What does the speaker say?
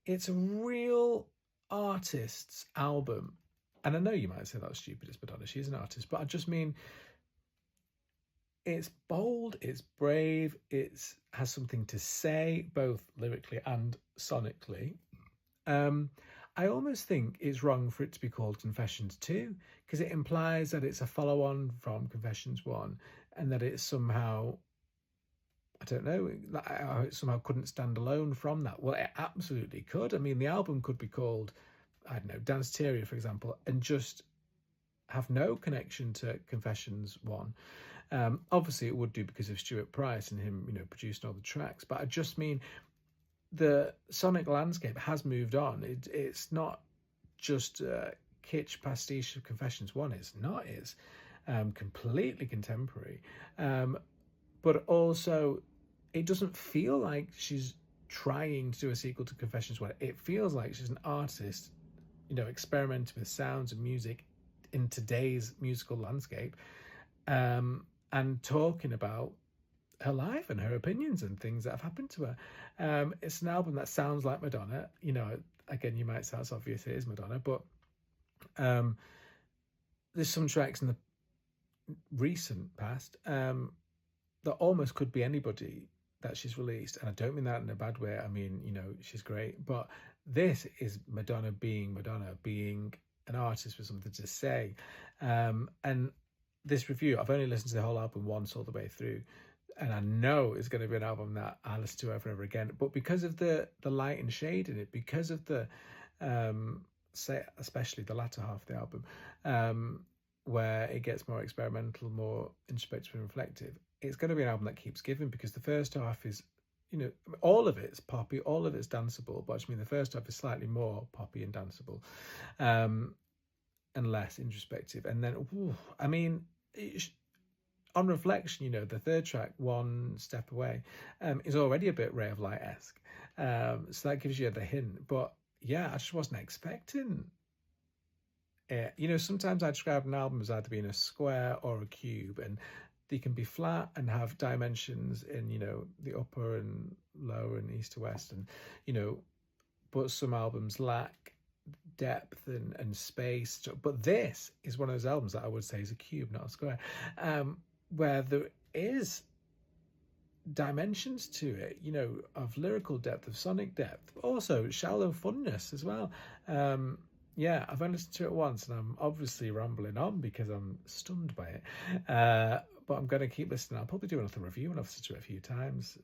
it's a real artist's album. And I know you might say that's stupid, it's Madonna, she's an artist, but I just mean it's bold, it's brave, it has something to say, both lyrically and sonically. Um, I almost think it's wrong for it to be called Confessions 2, because it implies that it's a follow on from Confessions 1 and that it's somehow, I don't know, it somehow couldn't stand alone from that. Well, it absolutely could. I mean, the album could be called, I don't know, Danceable, for example, and just have no connection to Confessions 1. Obviously, it would do because of Stuart Price and him, producing all the tracks. But I just mean the sonic landscape has moved on. It's not just kitsch pastiche of Confessions 1. It's not. It's completely contemporary. But also, it doesn't feel like she's trying to do a sequel to Confessions 1. It feels like she's an artist, experimenting with sounds and music in today's musical landscape, and talking about her life and her opinions and things that have happened to her. It's an album that sounds like Madonna. Again, you might say it's obvious it is Madonna, but there's some tracks in the recent past that almost could be anybody that she's released, and I don't mean that in a bad way. I mean, she's great, but this is Madonna being an artist with something to say. And this review, I've only listened to the whole album once all the way through, and I know it's going to be an album that I listen to over and over again. But because of the light and shade in it, because of the say especially the latter half of the album, where it gets more experimental, more introspective and reflective, it's going to be an album that keeps giving, because the first half is, all of it's poppy, all of it's danceable, but I mean the first half is slightly more poppy and danceable, and less introspective. And then, I mean, on reflection, the third track, One Step Away, is already a bit Ray of Light-esque. So that gives you the hint. But yeah, I just wasn't expecting it. Sometimes I describe an album as either being a square or a cube, and they can be flat and have dimensions in, the upper and lower and east to west. And, but some albums lack depth and space. But this is one of those albums that I would say is a cube, not a square, where there is dimensions to it, of lyrical depth, of sonic depth, but also shallow funness as well. Yeah, I've only listened to it once, and I'm obviously rambling on because I'm stunned by it. But I'm going to keep listening. I'll probably do another review, and I've listened to it a few times.